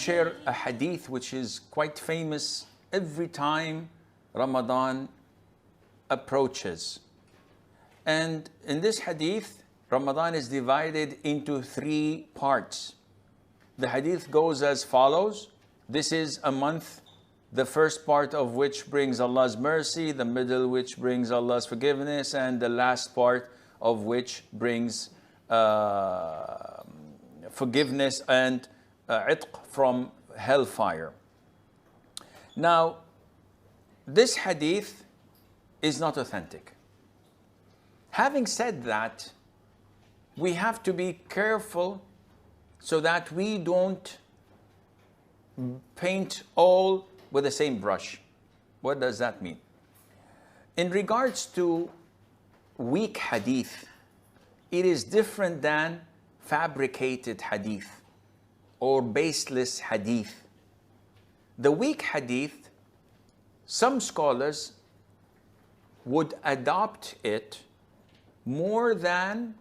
share a hadith which is quite famous every time Ramadan approaches. And in this hadith, Ramadan is divided into 3 parts. The hadith goes as follows. This is a month, the first part of which brings Allah's mercy, the middle which brings Allah's forgiveness, and the last part of which brings forgiveness and itq from hellfire. Now, this hadith is not authentic. Having said that, we have to be careful so that we don't paint all with the same brush. What does that mean? In regards to weak hadith, it is different than fabricated hadith or baseless hadith. The weak hadith, some scholars would adopt it more than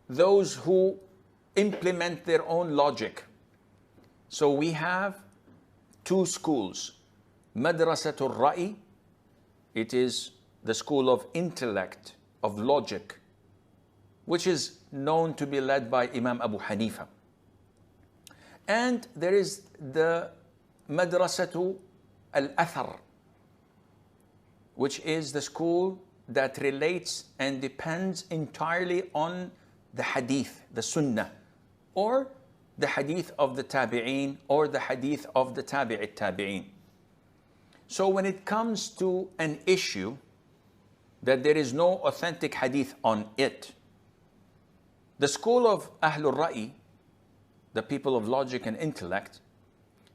those who implement their own logic. So we have 2 schools. Madrasatul Ra'i, it is the school of intellect, of logic, which is known to be led by Imam Abu Hanifa. And there is the Madrasatu Al-Athar, which is the school that relates and depends entirely on the hadith, the sunnah, or the hadith of the tabi'een, or the hadith of the tabi'it tabi'een. So when it comes to an issue that there is no authentic hadith on it, the school of Ahlul Ra'i, the people of logic and intellect,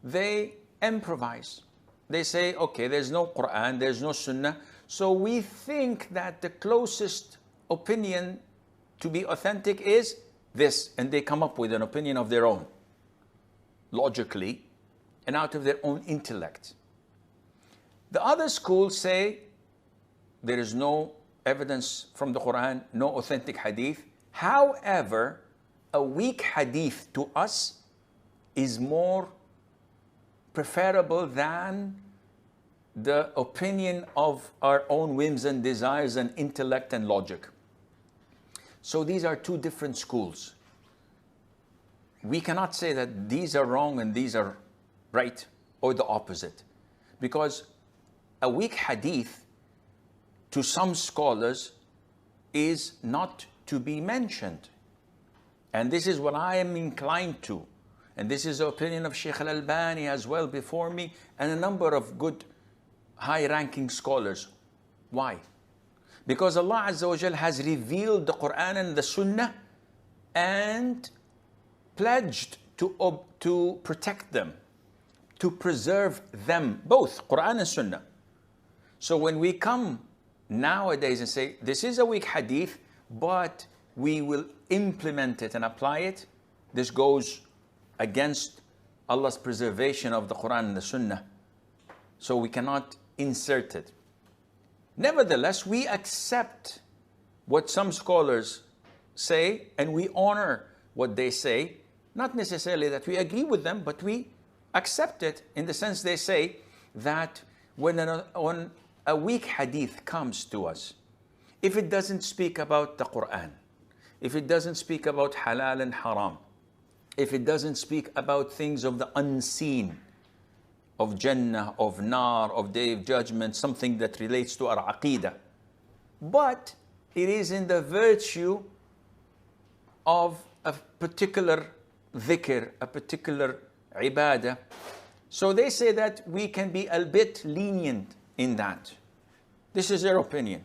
they improvise. They say, okay, there's no Quran, there's no Sunnah, so we think that the closest opinion to be authentic is this, and they come up with an opinion of their own, logically, and out of their own intellect. The other schools say there is no evidence from the Quran, no authentic hadith. However, a weak hadith to us is more preferable than the opinion of our own whims and desires and intellect and logic. So these are 2 different schools. We cannot say that these are wrong and these are right, or the opposite. Because a weak hadith, to some scholars, is not to be mentioned. And this is what I am inclined to. And this is the opinion of Sheikh Al-Albani as well before me, and a number of good high-ranking scholars. Why? Because Allah Azza wa Jal has revealed the Quran and the Sunnah and pledged to protect them, to preserve them, both Quran and Sunnah. So when we come nowadays and say, this is a weak hadith, but we will implement it and apply it, this goes against Allah's preservation of the Quran and the Sunnah. So we cannot insert it. Nevertheless, we accept what some scholars say and we honor what they say. Not necessarily that we agree with them, but we accept it in the sense they say that when a weak hadith comes to us, if it doesn't speak about the Quran, if it doesn't speak about halal and haram, if it doesn't speak about things of the unseen, of Jannah, of Nar, of Day of Judgment, something that relates to our Aqidah, but it is in the virtue of a particular dhikr, a particular ibadah. So they say that we can be a bit lenient in that. This is their opinion.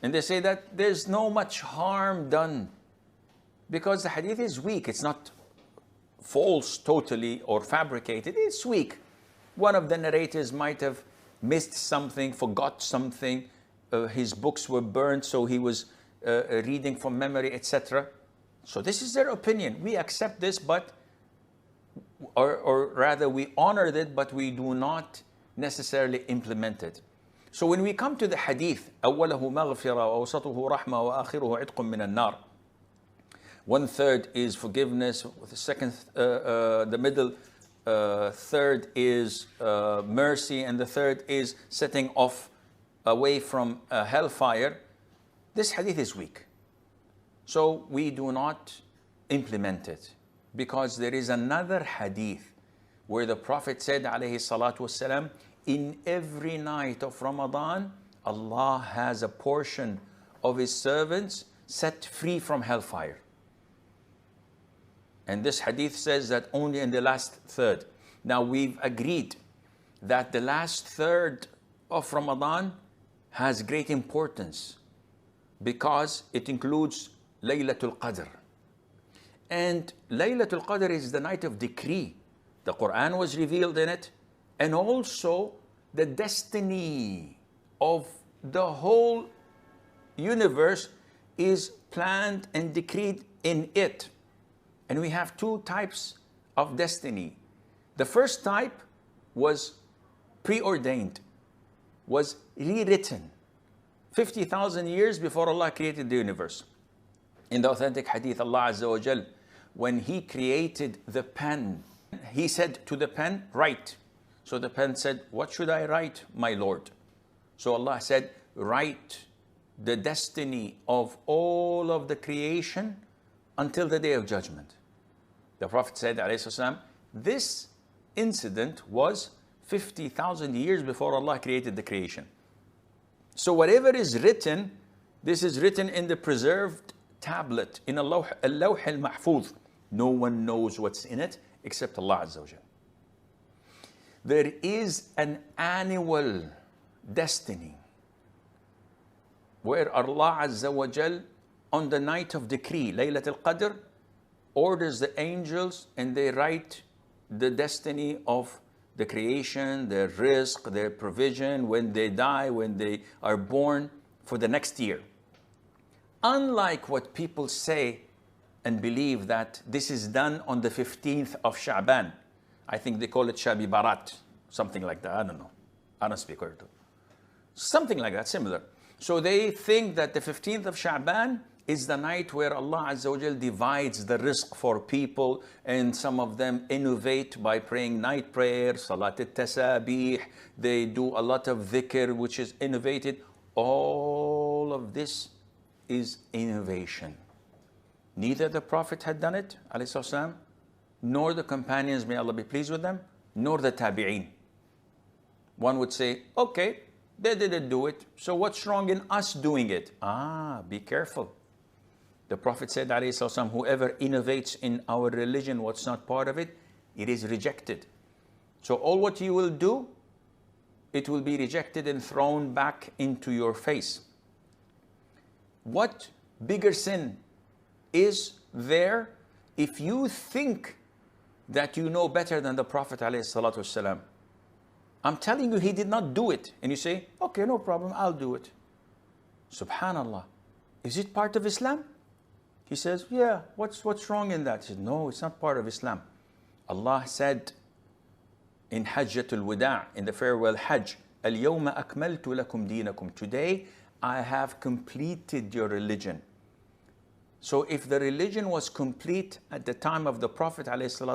And they say that there's no much harm done because the hadith is weak. It's not false totally or fabricated. It's weak. One of the narrators might have missed something, forgot something. His books were burned, so he was reading from memory, etc. So this is their opinion. We accept this, but, or rather we honored it, but we do not necessarily implement it. So when we come to the hadith, أوله مغفرة وأوسطه رحمة وآخره عتق من النار, 1/3 is forgiveness, the middle third is mercy, and the third is setting off away from hellfire. This hadith is weak. So we do not implement it, because there is another hadith where the Prophet said, alayhi salatu wasalam, in every night of Ramadan, Allah has a portion of His servants set free from hellfire. And this hadith says that only in the last third. Now we've agreed that the last third of Ramadan has great importance because it includes Laylatul Qadr. And Laylatul Qadr is the night of decree. The Quran was revealed in it, and also the destiny of the whole universe is planned and decreed in it. And we have two types of destiny. The first type was preordained, was rewritten 50,000 years before Allah created the universe. In the authentic hadith, Allah Azza wa Jal, when He created the pen, He said to the pen, write. So the pen said, what should I write, my Lord? So Allah said, write the destiny of all of the creation until the day of judgment. The Prophet said, alayhi salam, this incident was 50,000 years before Allah created the creation. So whatever is written, this is written in the preserved tablet, in al-lawh al-mahfuz. No one knows what's in it except Allah Azza wa Jal. There is an annual destiny where Allah Azza wa Jal, on the night of decree, Laylatul Qadr, orders the angels and they write the destiny of the creation, their rizq, their provision, when they die, when they are born, for the next year. Unlike what people say and believe that this is done on the 15th of Sha'ban. I think they call it Shabi Barat, something like that. I don't know. I don't speak Urdu. Something like that, similar. So they think that the 15th of Sha'ban is the night where Allah Azza wa Jal divides the rizq for people, and some of them innovate by praying night prayer, Salat al-Tasabih, they do a lot of dhikr which is innovated. All of this is innovation. Neither the Prophet had done it, alayhi salam, nor the companions, may Allah be pleased with them, nor the tabi'een. One would say, okay, they didn't do it, so what's wrong in us doing it? Be careful. The Prophet said, alayhi salam, whoever innovates in our religion what's not part of it, it is rejected. So all what you will do, it will be rejected and thrown back into your face. What bigger sin is there if you think that you know better than the Prophet alayhi salatu wasalam? I'm telling you, he did not do it. And you say, okay, no problem, I'll do it. Subhanallah. Is it part of Islam? He says, yeah, what's wrong in that? He said, no, it's not part of Islam. Allah said in Hajjatul Wada', in the farewell Hajj, Al-yawma akmaltu lakum deenakum. Today, I have completed your religion. So if the religion was complete at the time of the Prophet ﷺ,